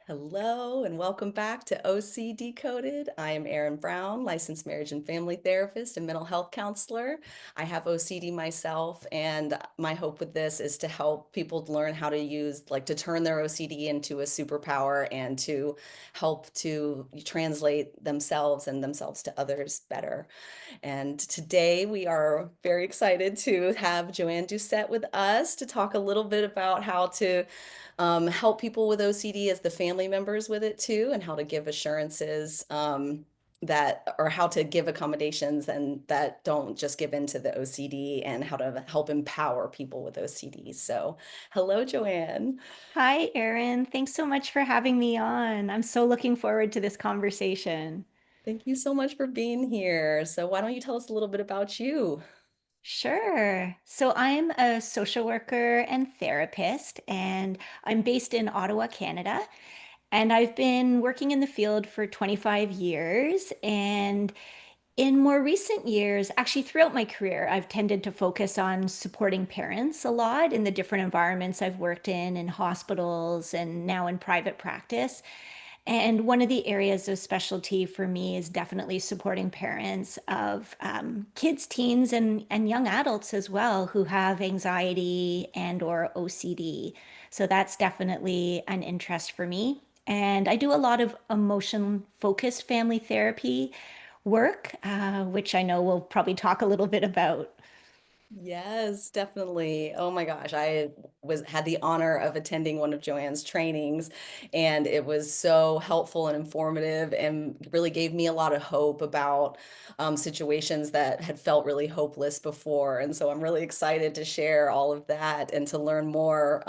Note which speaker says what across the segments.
Speaker 1: Hello and welcome back to OC Decoded. I am Erin Brown, licensed marriage and family therapist and mental health counselor. I have OCD myself, and my hope with this is to help people learn how to to turn their OCD into a superpower and to help to translate themselves to others better. And today we are very excited to have Joanne Doucette with us to talk a little bit about how to help people with OCD as the family members with it too, and how to give assurances or how to give accommodations and that don't just give in to the OCD and how to help empower people with OCD. So, hello, Joanne.
Speaker 2: Hi, Erin. Thanks so much for having me on. I'm so looking forward to this conversation.
Speaker 1: Thank you so much for being here. So, why don't you tell us a little bit about you?
Speaker 2: Sure. So I'm a social worker and therapist, and I'm based in Ottawa, Canada. And I've been working in the field for 25 years. And in more recent years, actually throughout my career, I've tended to focus on supporting parents a lot in the different environments I've worked in hospitals and now in private practice. And one of the areas of specialty for me is definitely supporting parents of kids, teens, and young adults as well who have anxiety and or OCD. So that's definitely an interest for me. And I do a lot of emotion-focused family therapy work, which I know we'll probably talk a little bit about.
Speaker 1: Yes, definitely. Oh my gosh, I was had the honor of attending one of Joanne's trainings, and it was so helpful and informative and really gave me a lot of hope about situations that had felt really hopeless before. And so I'm really excited to share all of that and to learn more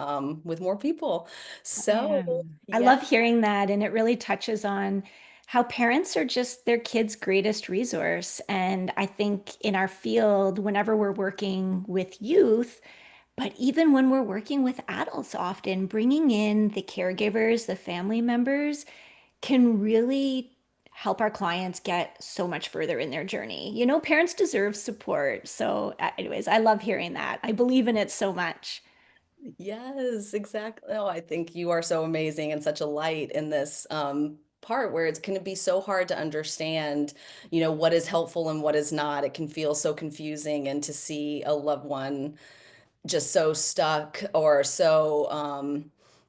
Speaker 1: with more people. So,
Speaker 2: Yeah. I
Speaker 1: yeah.
Speaker 2: love hearing that. And it really touches on how parents are just their kids' greatest resource. And I think in our field, whenever we're working with youth, but even when we're working with adults, often bringing in the caregivers, the family members can really help our clients get so much further in their journey. You know, parents deserve support. So, anyways, I love hearing that. I believe in it so much.
Speaker 1: Yes, exactly. Oh, I think you are so amazing and such a light in this part where it's going to be so hard to understand, what is helpful and what is not. It can feel so confusing, and to see a loved one just so stuck or so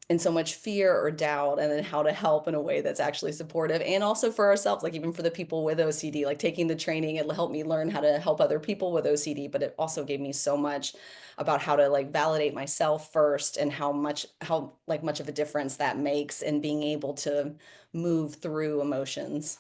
Speaker 1: in so much fear or doubt, and then how to help in a way that's actually supportive, and also for ourselves, like even for the people with OCD, like taking the training, it helped me learn how to help other people with OCD, but it also gave me so much about how to like validate myself first, and how much of a difference that makes in being able to move through emotions.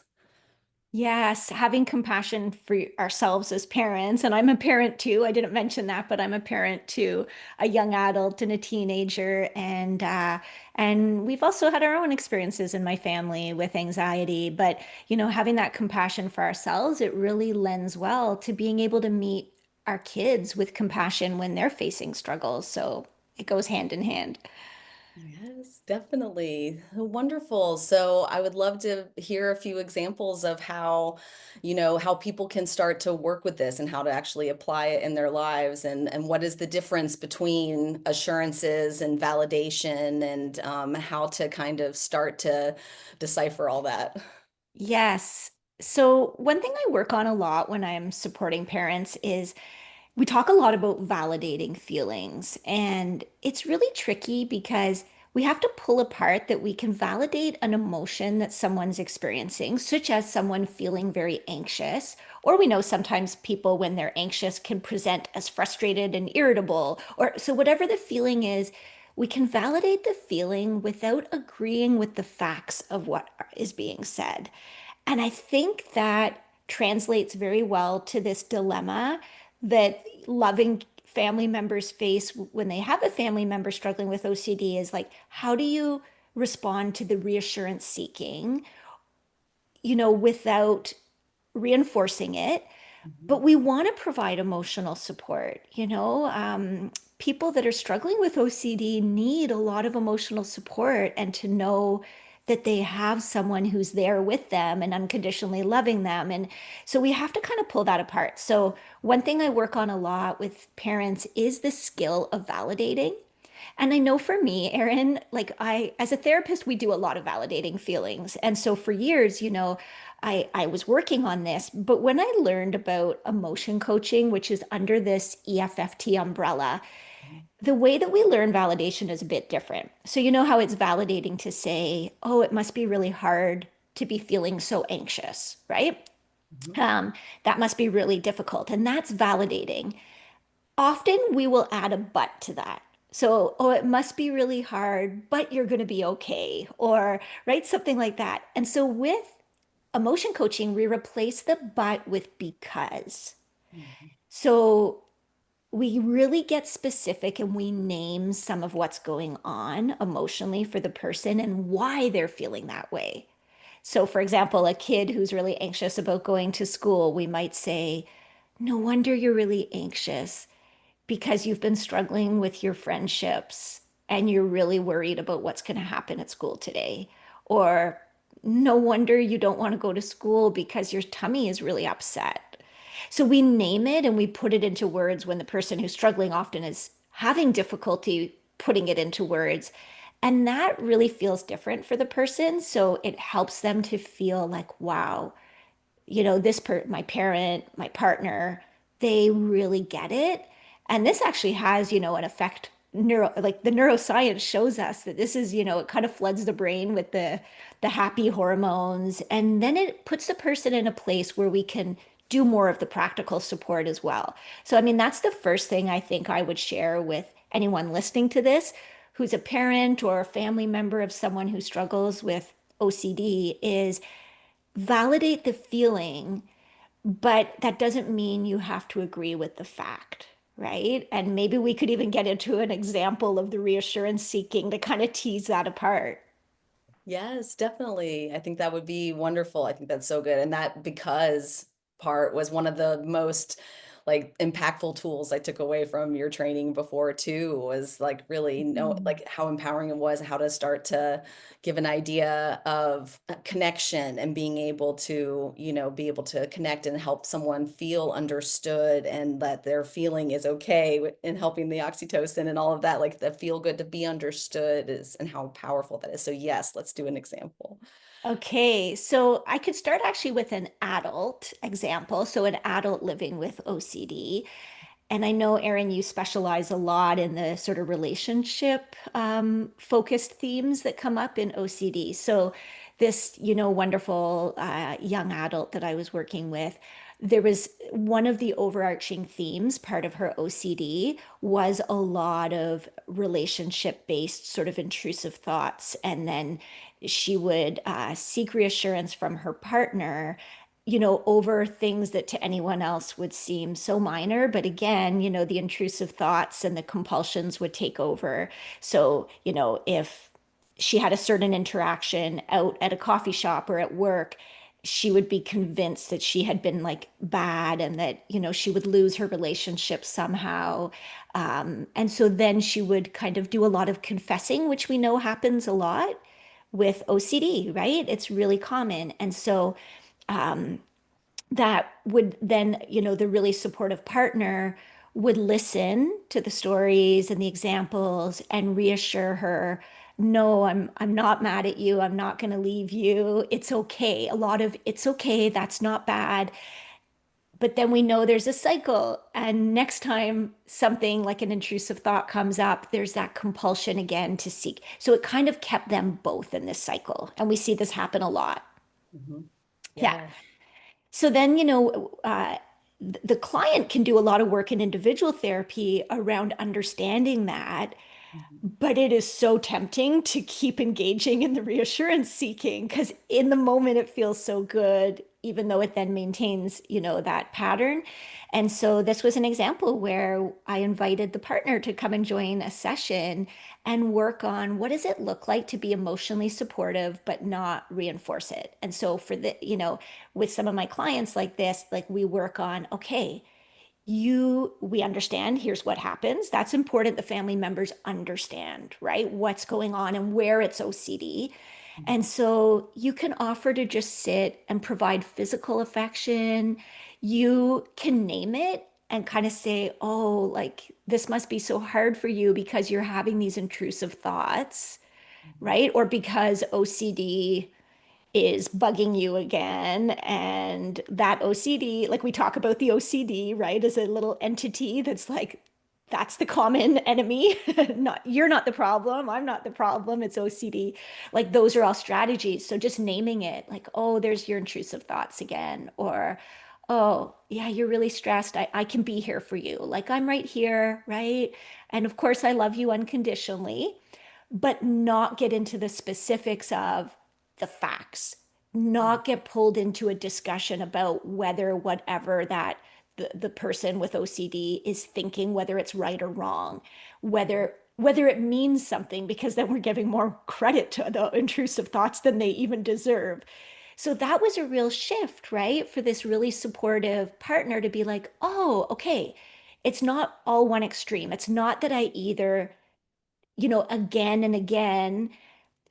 Speaker 2: Yes, having compassion for ourselves as parents. And I'm a parent too. I didn't mention that, but I'm a parent to a young adult and a teenager. And we've also had our own experiences in my family with anxiety. But, you know, having that compassion for ourselves, it really lends well to being able to meet our kids with compassion when they're facing struggles. So it goes hand in hand.
Speaker 1: Yes, definitely. Wonderful. So I would love to hear a few examples of how people can start to work with this and how to actually apply it in their lives, and what is the difference between assurances and validation, and how to kind of start to decipher all that.
Speaker 2: Yes. So, one thing I work on a lot when I'm supporting parents is we talk a lot about validating feelings, and it's really tricky because we have to pull apart that we can validate an emotion that someone's experiencing, such as someone feeling very anxious, or we know sometimes people, when they're anxious, can present as frustrated and irritable, or so whatever the feeling is, we can validate the feeling without agreeing with the facts of what is being said. And I think that translates very well to this dilemma that loving family members face when they have a family member struggling with OCD is like, how do you respond to the reassurance seeking, you know, without reinforcing it? But
Speaker 1: Mhm.
Speaker 2: we want to provide emotional support. People that are struggling with OCD need a lot of emotional support and to know that they have someone who's there with them and unconditionally loving them. And so we have to kind of pull that apart. So one thing I work on a lot with parents is the skill of validating. And I know for me, Erin, like as a therapist, we do a lot of validating feelings. And so for years, I was working on this, but when I learned about emotion coaching, which is under this EFFT umbrella, the way that we learn validation is a bit different. So you know how it's validating to say, oh, it must be really hard to be feeling so anxious, right?
Speaker 1: Mhm.
Speaker 2: Um, that must be really difficult. And that's validating. Often we will add a but to that. So, oh, it must be really hard, but you're going to be okay, or right, something like that. And so with emotion coaching, we replace the but with because.
Speaker 1: Mhm.
Speaker 2: So we really get specific and we name some of what's going on emotionally for the person and why they're feeling that way. So, for example, a kid who's really anxious about going to school, we might say, no wonder you're really anxious because you've been struggling with your friendships and you're really worried about what's going to happen at school today. Or no wonder you don't want to go to school because your tummy is really upset. So we name it and we put it into words when the person who's struggling often is having difficulty putting it into words. And that really feels different for the person. So it helps them to feel like, wow, my parent, my partner, they really get it. And this actually has, an effect like the neuroscience shows us that this is, it kind of floods the brain with the happy hormones. And then it puts the person in a place where we can do more of the practical support as well. So, I mean, that's the first thing I think I would share with anyone listening to this who's a parent or a family member of someone who struggles with OCD is validate the feeling, but that doesn't mean you have to agree with the fact, right? And maybe we could even get into an example of the reassurance seeking to kind of tease that apart.
Speaker 1: Yes, definitely. I think that would be wonderful. I think that's so good. And that because part was one of the most like impactful tools I took away from your training before too, was like really know
Speaker 2: Mhm.
Speaker 1: like how empowering it was, how to start to give an idea of connection and being able to, be able to connect and help someone feel understood and that their feeling is okay in helping the oxytocin and all of that, like the feel good to be understood is and how powerful that is. So yes, let's do an example.
Speaker 2: Okay, so I could start actually with an adult example. So, an adult living with OCD. And I know, Erin, you specialize a lot in the sort of relationship focused themes that come up in OCD. So, this, wonderful young adult that I was working with, there was one of the overarching themes, part of her OCD was a lot of relationship based sort of intrusive thoughts. And then she would seek reassurance from her partner, over things that to anyone else would seem so minor. But again, the intrusive thoughts and the compulsions would take over. So, if she had a certain interaction out at a coffee shop or at work, she would be convinced that she had been like bad and that, she would lose her relationship somehow. And so then she would kind of do a lot of confessing, which we know happens a lot with OCD, right? It's really common. And so, that would then, the really supportive partner would listen to the stories and the examples and reassure her, no, I'm not mad at you. I'm not going to leave you. It's okay. A lot of it's okay. That's not bad. But then we know there's a cycle. And next time something like an intrusive thought comes up, there's that compulsion again to seek. So it kind of kept them both in this cycle. And we see this happen a lot.
Speaker 1: Mhm.
Speaker 2: Yeah.
Speaker 1: Yeah.
Speaker 2: So then, the client can do a lot of work in individual therapy around understanding that,
Speaker 1: Mhm.
Speaker 2: but it is so tempting to keep engaging in the reassurance seeking because in the moment it feels so good, even though it then maintains, that pattern. And so this was an example where I invited the partner to come and join a session and work on what does it look like to be emotionally supportive but not reinforce it. And so with some of my clients like this, like we work on, okay, we understand here's what happens. That's important. The family members understand, right? What's going on and where it's OCD.
Speaker 1: Mhm.
Speaker 2: And so you can offer to just sit and provide physical affection. You can name it. and kind of say, oh, like this must be so hard for you because you're having these intrusive thoughts,
Speaker 1: Mhm.
Speaker 2: right? Or because OCD is bugging you again. And that OCD, like we talk about the OCD, right, as a little entity that's like, that's the common enemy. Not you're not the problem. I'm not the problem. It's OCD. Like those are all strategies. So just naming it, like, oh, there's your intrusive thoughts again, or oh, yeah, you're really stressed. I can be here for you. Like I'm right here, right? And of course, I love you unconditionally, but not get into the specifics of the facts,
Speaker 1: Mhm.
Speaker 2: not get pulled into a discussion about whether whatever that the person with OCD is thinking, whether it's right or wrong, whether it means something, because then we're giving more credit to the intrusive thoughts than they even deserve. So that was a real shift, right? For this really supportive partner to be like, oh, okay, it's not all one extreme. It's not that I either, again and again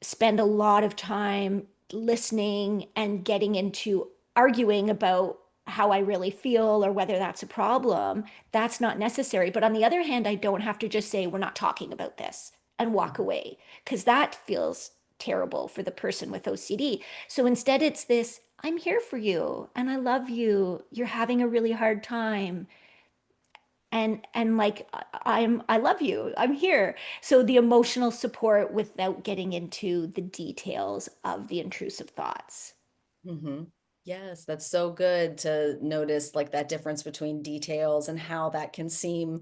Speaker 2: spend a lot of time listening and getting into arguing about how I really feel or whether that's a problem. That's not necessary. But on the other hand, I don't have to just say, we're not talking about this and walk
Speaker 1: Mhm.
Speaker 2: away, because that feels terrible for the person with OCD. So instead, it's this, I'm here for you and I love you. You're having a really hard time. And like I love you. I'm here. So the emotional support without getting into the details of the intrusive thoughts.
Speaker 1: Mhm. Yes, that's so good to notice like that difference between details and how that can seem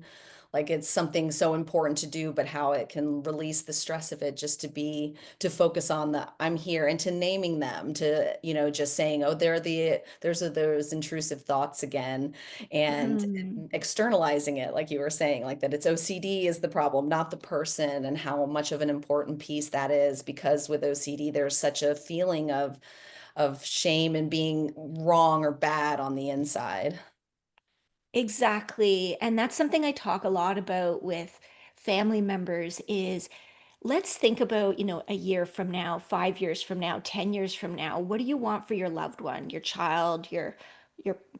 Speaker 1: like it's something so important to do, but how it can release the stress of it just to focus on the I'm here and to naming them, to, just saying, oh, there's intrusive thoughts again, and
Speaker 2: Mm.
Speaker 1: externalizing it, like you were saying, like that it's OCD is the problem, not the person, and how much of an important piece that is, because with OCD, there's such a feeling of shame and being wrong or bad on the inside.
Speaker 2: Exactly. And that's something I talk a lot about with family members is let's think about, a year from now, 5 years from now, 10 years from now. What do you want for your loved one, your child, your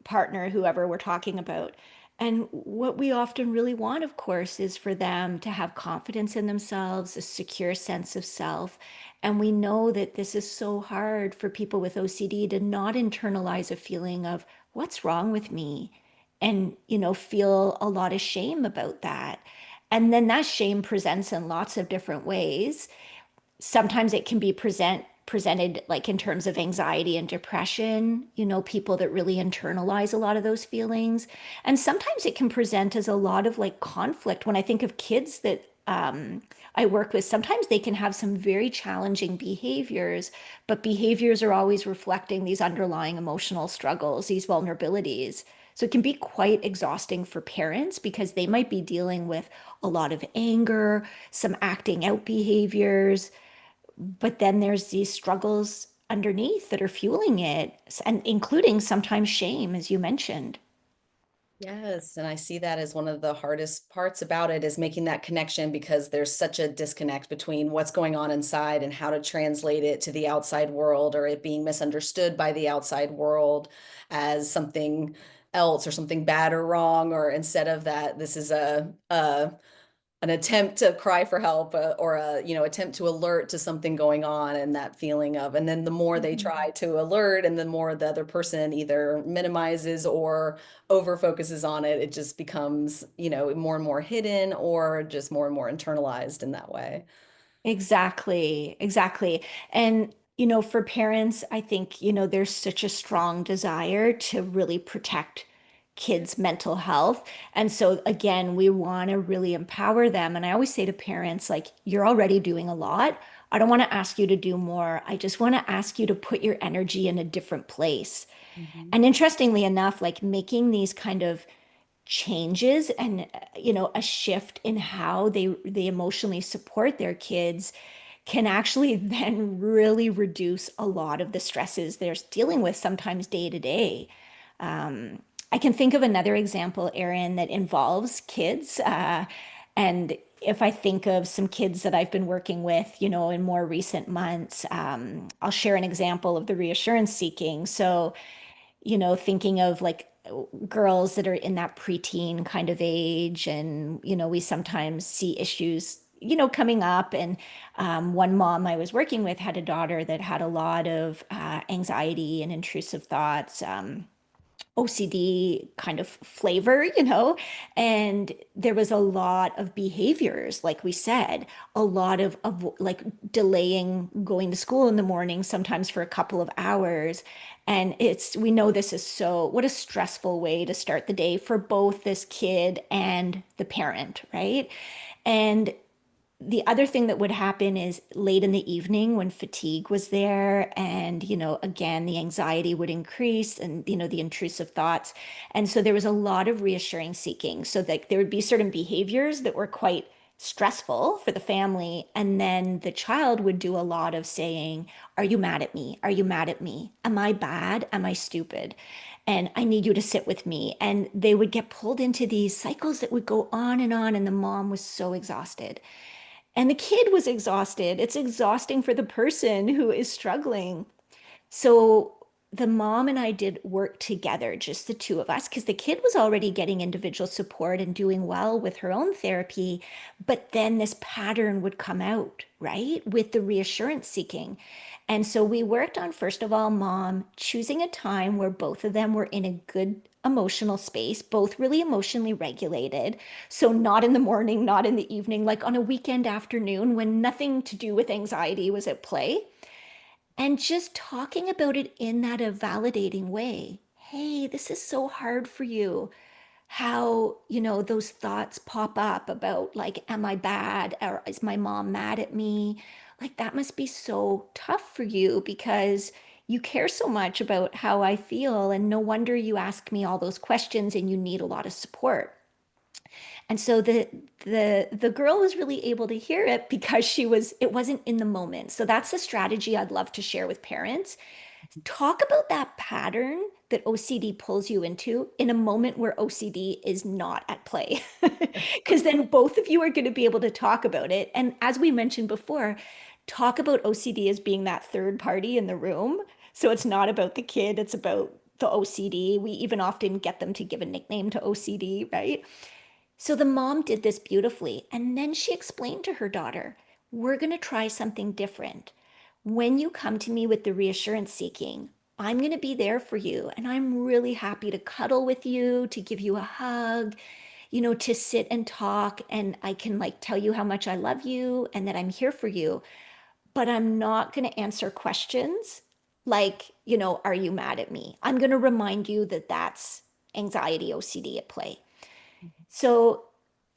Speaker 2: partner, whoever we're talking about? And what we often really want, of course, is for them to have confidence in themselves, a secure sense of self. And we know that this is so hard for people with OCD to not internalize a feeling of what's wrong with me and, feel a lot of shame about that. And then that shame presents in lots of different ways. Sometimes it can be presented like in terms of anxiety and depression, people that really internalize a lot of those feelings. And sometimes it can present as a lot of like conflict. When I think of kids that I work with, sometimes they can have some very challenging behaviors, but behaviors are always reflecting these underlying emotional struggles, these vulnerabilities. So it can be quite exhausting for parents because they might be dealing with a lot of anger, some acting out behaviors, but then there's these struggles underneath that are fueling it, and including sometimes shame, as you mentioned.
Speaker 1: Yes, and I see that as one of the hardest parts about it is making that connection, because there's such a disconnect between what's going on inside and how to translate it to the outside world, or it being misunderstood by the outside world as something else or something bad or wrong, or instead of that, this is a an attempt to cry for help, or a attempt to alert to something going on, and that feeling of, and then the more they
Speaker 2: Mhm.
Speaker 1: try to alert and the more the other person either minimizes or over focuses on it, it just becomes more and more hidden, or just more and more internalized in that way.
Speaker 2: Exactly, exactly. And, for parents, I think, there's such a strong desire to really protect kids' mental health. And so, again, we want to really empower them. And I always say to parents, like, you're already doing a lot. I don't want to ask you to do more. I just want to ask you to put your energy in a different place.
Speaker 1: Mhm.
Speaker 2: And interestingly enough, like making these kind of changes and a shift in how they emotionally support their kids can actually then really reduce a lot of the stresses they're dealing with sometimes day to day. I can think of another example, Erin, that involves kids. And if I think of some kids that I've been working with, in more recent months, I'll share an example of the reassurance seeking. So, thinking of like girls that are in that preteen kind of age. And, we sometimes see issues, coming up. And one mom I was working with had a daughter that had a lot of anxiety and intrusive thoughts. OCD kind of flavor, and there was a lot of behaviors, like we said, a lot of like delaying going to school in the morning, sometimes for a couple of hours. And we know this is what a stressful way to start the day for both this kid and the parent, right? And the other thing that would happen is late in the evening when fatigue was there, and again the anxiety would increase, and the intrusive thoughts. And so there was a lot of reassuring seeking, so that there would be certain behaviors that were quite stressful for the family, and then the child would do a lot of saying, are you mad at me? Are you mad at me? Am I bad? Am I stupid? And I need you to sit with me. And they would get pulled into these cycles that would go on, and the mom was so exhausted. And the kid was exhausted. It's exhausting for the person who is struggling. So the mom and I did work together, just the two of us, because the kid was already getting individual support and doing well with her own therapy. But then this pattern would come out, right? With the reassurance seeking. And so we worked on, first of all, mom choosing a time where both of them were in a good emotional space, both really emotionally regulated. So not in the morning, not in the evening, like on a weekend afternoon when nothing to do with anxiety was at play. And just talking about it in that a validating way. Hey, this is so hard for you. How, those thoughts pop up about, like, am I bad? Or is my mom mad at me? Like, that must be so tough for you because you care so much about how I feel. And no wonder you ask me all those questions and you need a lot of support. And so the girl was really able to hear it because it wasn't in the moment. So that's a strategy I'd love to share with parents. Talk about that pattern that OCD pulls you into in a moment where OCD is not at play. Because then both of you are going to be able to talk about it. And as we mentioned before, talk about OCD as being that third party in the room. So it's not about the kid, it's about the OCD. We even often get them to give a nickname to OCD, right? So the mom did this beautifully. And then she explained to her daughter, we're going to try something different. When you come to me with the reassurance seeking, I'm going to be there for you. And I'm really happy to cuddle with you, to give you a hug, to sit and talk. And I can like tell you how much I love you and that I'm here for you. But I'm not going to answer questions like, are you mad at me? I'm going to remind you that that's anxiety, OCD at play. So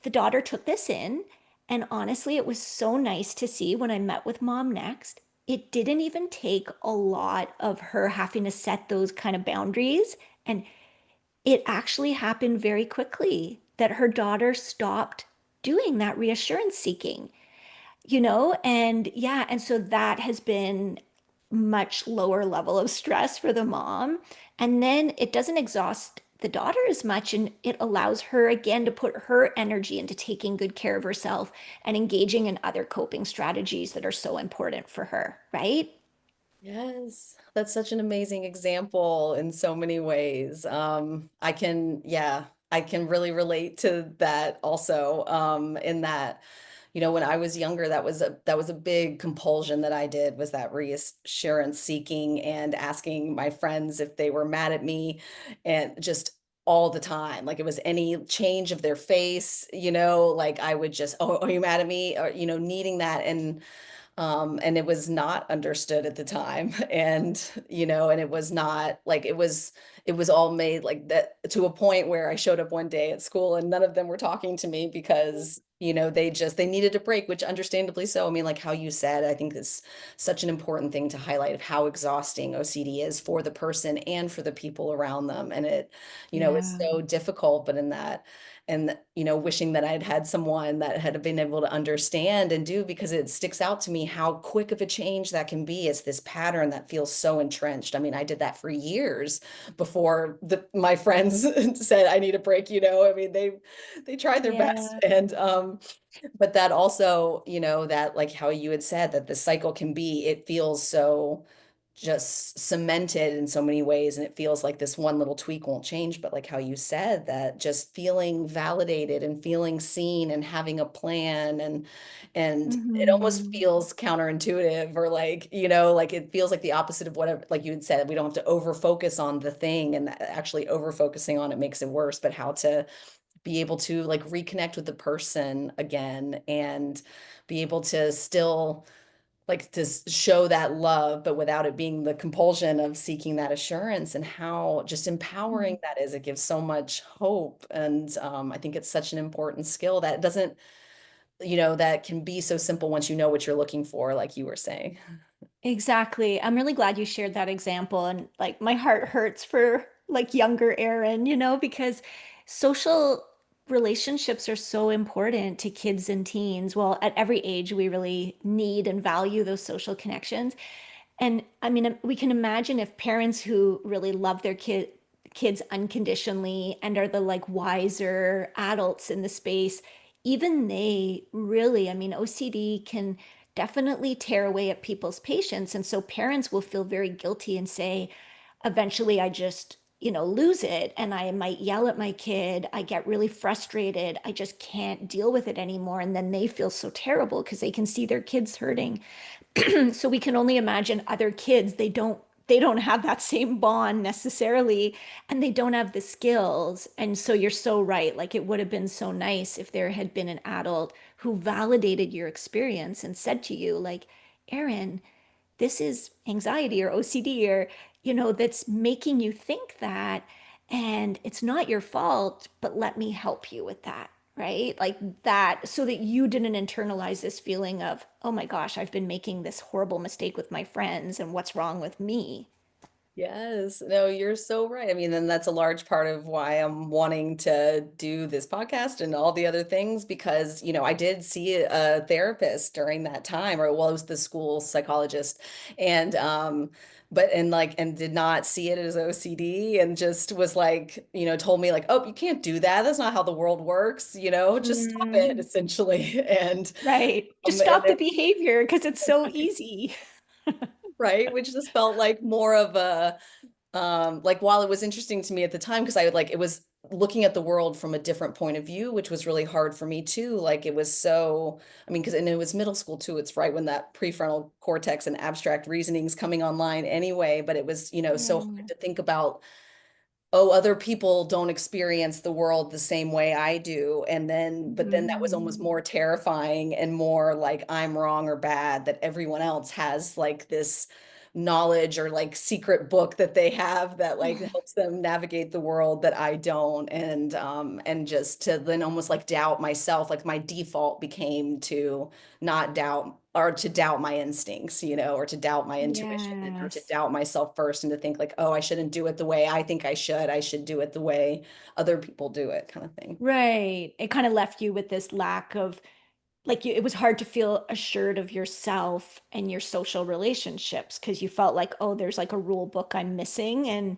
Speaker 2: the daughter took this in, and honestly, it was so nice to see when I met with mom next. It didn't even take a lot of her having to set those kind of boundaries. And it actually happened very quickly that her daughter stopped doing that reassurance seeking, and yeah, and so that has been much lower level of stress for the mom. And then it doesn't exhaust the daughter as much, and it allows her again to put her energy into taking good care of herself and engaging in other coping strategies that are so important for her, right?
Speaker 1: Yes, that's such an amazing example in so many ways. Yeah, I can really relate to that also, in that, when I was younger, that was a big compulsion that I did, was that reassurance seeking and asking my friends if they were mad at me, and just all the time. Like, it was any change of their face, like I would just, oh, are you mad at me? Or, needing that. And it was not understood at the time. And and it was not like, it was all made like that, to a point where I showed up one day at school and none of them were talking to me because they needed a break, which understandably so. I mean, like how you said, I think it's such an important thing to highlight, of how exhausting OCD is for the person and for the people around them. And it is
Speaker 2: Yeah.
Speaker 1: so difficult. But in that, and wishing that I'd had someone that had been able to understand and do, because it sticks out to me how quick of a change that can be. It's this pattern that feels so entrenched. I mean, I did that for years before my friends said I need a break. I mean, they tried their best.
Speaker 2: Yeah.
Speaker 1: And but that also, that, like how you had said, that the cycle can be, it feels so just cemented in so many ways, and it feels like this one little tweak won't change. But like how you said, that just feeling validated and feeling seen and having a plan, and it almost
Speaker 2: Hmm.
Speaker 1: feels counterintuitive, or like, like it feels like the opposite of whatever, like you had said, we don't have to over focus on the thing, and actually over focusing on it makes it worse. But how to be able to like reconnect with the person again, and be able to still like to show that love, but without it being the compulsion of seeking that assurance, and how just empowering that is. It gives so much hope. And I think it's such an important skill that doesn't, that can be so simple once you know what you're looking for, like you were saying.
Speaker 2: Exactly. I'm really glad you shared that example. And like my heart hurts for like younger Erin, because social relationships are so important to kids and teens. Well, at every age, we really need and value those social connections. And I mean, we can imagine if parents who really love their kids unconditionally and are the like wiser adults in the space, even they really, I mean, OCD can definitely tear away at people's patience. And so parents will feel very guilty and say, eventually I just, lose it and I might yell at my kid. I get really frustrated. I just can't deal with it anymore. And then they feel so terrible because they can see their kids hurting. So we can only imagine other kids, they don't have that same bond necessarily, and they don't have the skills. And so you're so right. Like it would have been so nice if there had been an adult who validated your experience and said to you, like, Erin, this is anxiety or OCD or, that's making you think that. And it's not your fault, but let me help you with that. Right? Like that, so that you didn't internalize this feeling of, oh my gosh, I've been making this horrible mistake with my friends and what's wrong with me.
Speaker 1: Yes, no, you're so right. I mean, and that's a large part of why I'm wanting to do this podcast and all the other things, because, I did see a therapist during that time, or well, it was the school psychologist. And but and like and did not see it as OCD, and just was like, told me like, "Oh, you can't do that. That's not how the world works, just stop it,"
Speaker 2: Mm,
Speaker 1: essentially.
Speaker 2: right. Just
Speaker 1: And
Speaker 2: stop the behavior because it's so easy.
Speaker 1: right, which just felt like more of a like, while it was interesting to me at the time, because I would like, it was looking at the world from a different point of view, which was really hard for me too. Like it was so, I mean, because and it was middle school too. It's right when that prefrontal cortex and abstract reasoning's coming online anyway. But it was, so hard
Speaker 2: Yeah.
Speaker 1: to think about, oh, other people don't experience the world the same way I do. And then, but then that was almost
Speaker 2: Mhm.
Speaker 1: more terrifying and more like I'm wrong or bad, that everyone else has like this knowledge or like secret book that they have that like helps them navigate the world that I don't. And just to then almost like doubt myself, like my default became to not doubt, or to doubt my instincts, or to doubt my intuition, or to
Speaker 2: Yes.
Speaker 1: doubt myself first, and to think like, oh, I shouldn't do it the way I think I should. I should do it the way other people do it, kind of thing.
Speaker 2: Right. It kind of left you with this lack of like it was hard to feel assured of yourself and your social relationships because you felt like, oh, there's like a rule book I'm missing. And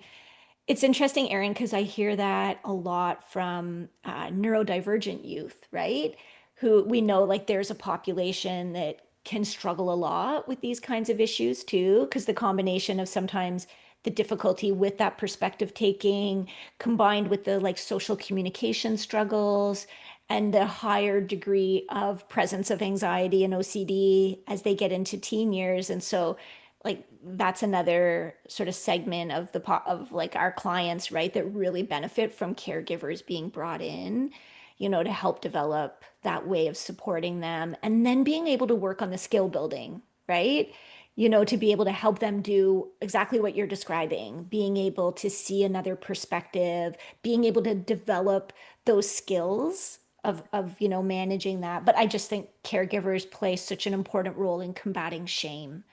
Speaker 2: it's interesting, Erin, because I hear that a lot from neurodivergent youth, right? Who we know like there's a population that can struggle a lot with these kinds of issues too, because the combination of sometimes the difficulty with that perspective taking combined with the like social communication struggles and the higher degree of presence of anxiety and OCD as they get into teen years. And so like that's another sort of segment of of like our clients, right, that really benefit from caregivers being brought in, to help develop that way of supporting them and then being able to work on the skill building, right? To be able to help them do exactly what you're describing, being able to see another perspective, being able to develop those skills of managing that. But I just think caregivers play such an important role in combating shame.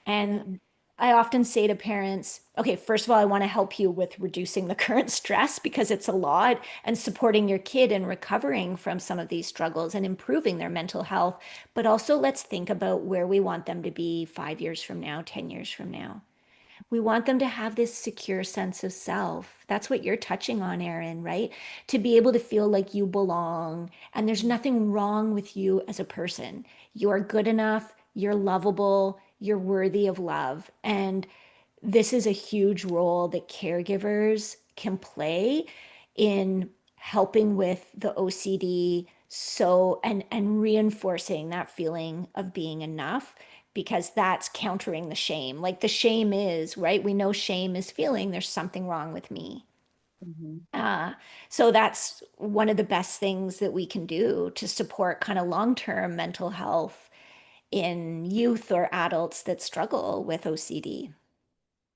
Speaker 1: Yeah.
Speaker 2: And I often say to parents, okay, first of all, I want to help you with reducing the current stress because it's a lot and supporting your kid in recovering from some of these struggles and improving their mental health. But also, let's think about where we want them to be 5 years from now, 10 years from now. We want them to have this secure sense of self. That's what you're touching on, Erin, right? To be able to feel like you belong and there's nothing wrong with you as a person. You are good enough, you're lovable, you're worthy of love. And this is a huge role that caregivers can play in helping with the OCD, so and reinforcing that feeling of being enough, because that's countering the shame. Like the shame is, right? We know shame is feeling there's something wrong with me.
Speaker 1: Mhm.
Speaker 2: Uh, so that's one of the best things that we can do to support kind of long-term mental health in youth or adults that struggle with OCD.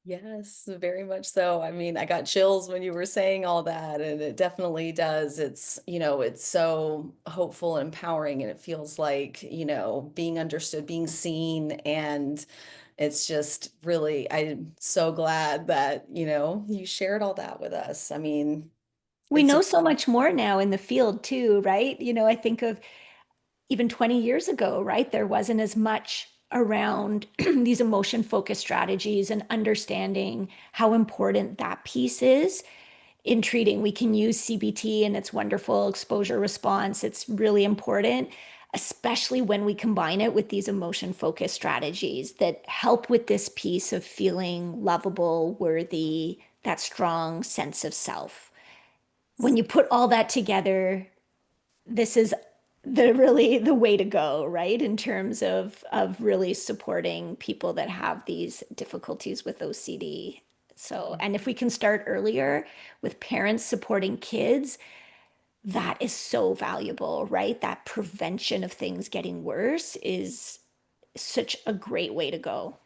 Speaker 1: Yes, very much so. I mean, I got chills when you were saying all that, and it definitely does. It's, it's so hopeful and empowering, and it feels like, being understood, being seen, and it's just really, I'm so glad that, you shared all that with us. I mean,
Speaker 2: We
Speaker 1: it's
Speaker 2: know
Speaker 1: a,
Speaker 2: so much more now in the field too, right? I think of even 20 years ago, right? There wasn't as much around these emotion focused strategies and understanding how important that piece is in treating. We can use CBT and its wonderful exposure response. It's really important, especially when we combine it with these emotion focused strategies that help with this piece of feeling lovable, worthy, that strong sense of self. When you put all that together, this is the way to go, right? In terms of really supporting people that have these difficulties with OCD. So, and if we can start earlier with parents supporting kids, that is so valuable, right? That prevention of things getting worse is such a great way to go.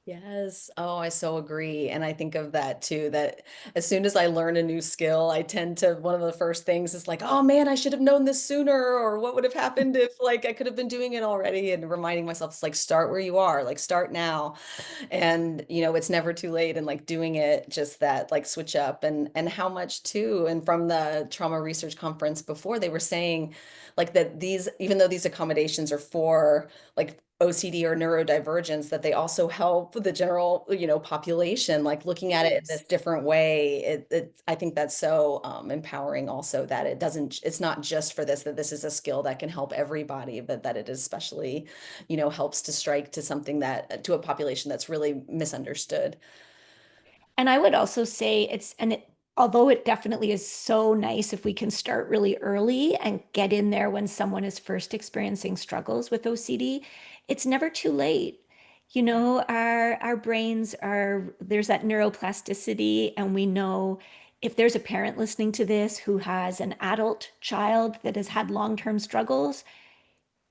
Speaker 1: Yes. Oh, I so agree. And I think of that too, that as soon as I learn a new skill, I tend to, one of the first things is like, oh man, I should have known this sooner, or what would have happened if like I could have been doing it already, and reminding myself, it's like, start where you are, like start now. And it's never too late, and like doing it, just that like switch up, and how much too. And from the trauma research conference before, they were saying like that these, even though these accommodations are for like OCD or neurodivergence, that they also help the general, population, like looking at it in this
Speaker 2: Yes.
Speaker 1: different way. I think that's so empowering also, that it's not just for this, that this is a skill that can help everybody, but that it especially, helps to strike to something that, to a population that's really misunderstood.
Speaker 2: And I would also say although it definitely is so nice if we can start really early and get in there when someone is first experiencing struggles with OCD, it's never too late. Our brains there's that neuroplasticity, and we know if there's a parent listening to this who has an adult child that has had long-term struggles,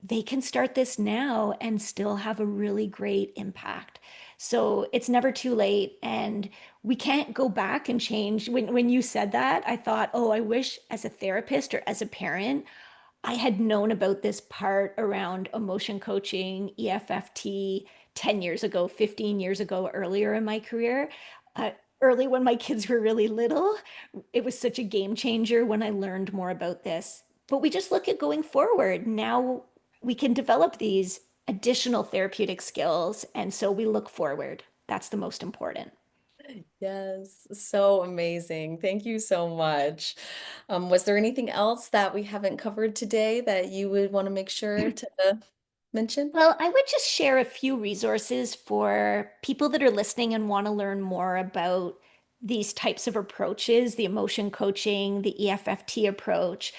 Speaker 2: they can start this now and still have a really great impact. So it's never too late. And we can't go back and change. When you said that, I thought, oh, I wish as a therapist or as a parent, I had known about this part around emotion coaching, EFFT 10 years ago, 15 years ago, earlier in my career. Uh, Early when my kids were really little, it was such a game changer when I learned more about this. But we just look at going forward. Now we can develop these additional therapeutic skills. And so we look forward. That's the most important.
Speaker 1: Yes, so amazing. Thank you so much. Was there anything else that we haven't covered today that you would want to make sure to mention?
Speaker 2: Well, I would just share a few resources for people that are listening and want to learn more about these types of approaches, the emotion coaching, the EFFT approach.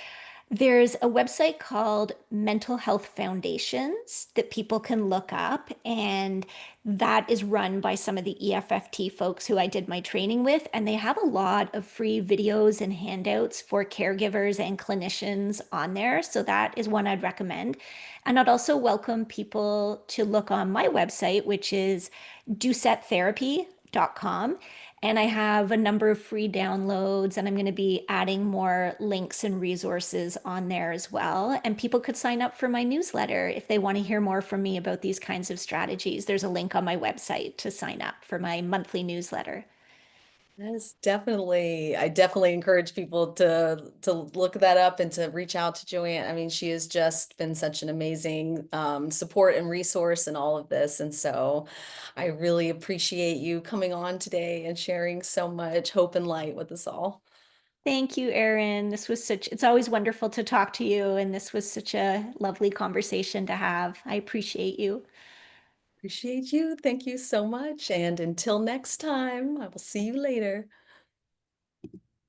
Speaker 2: There's a website called Mental Health Foundations that people can look up, and that is run by some of the EFFT folks who I did my training with. And they have a lot of free videos and handouts for caregivers and clinicians on there. So that is one I'd recommend. And I'd also welcome people to look on my website, which is doucettetherapy.com. And I have a number of free downloads, and I'm going to be adding more links and resources on there as well. And people could sign up for my newsletter if they want to hear more from me about these kinds of strategies. There's a link on my website to sign up for my monthly newsletter.
Speaker 1: Yes, definitely. I definitely encourage people to look that up and to reach out to Joanne. I mean, she has just been such an amazing support and resource in all of this. And so I really appreciate you coming on today and sharing so much hope and light with us all.
Speaker 2: Thank you, Erin. It's always wonderful to talk to you, and this was such a lovely conversation to have. I appreciate you.
Speaker 1: Appreciate you. Thank you so much. And until next time, I will see you later.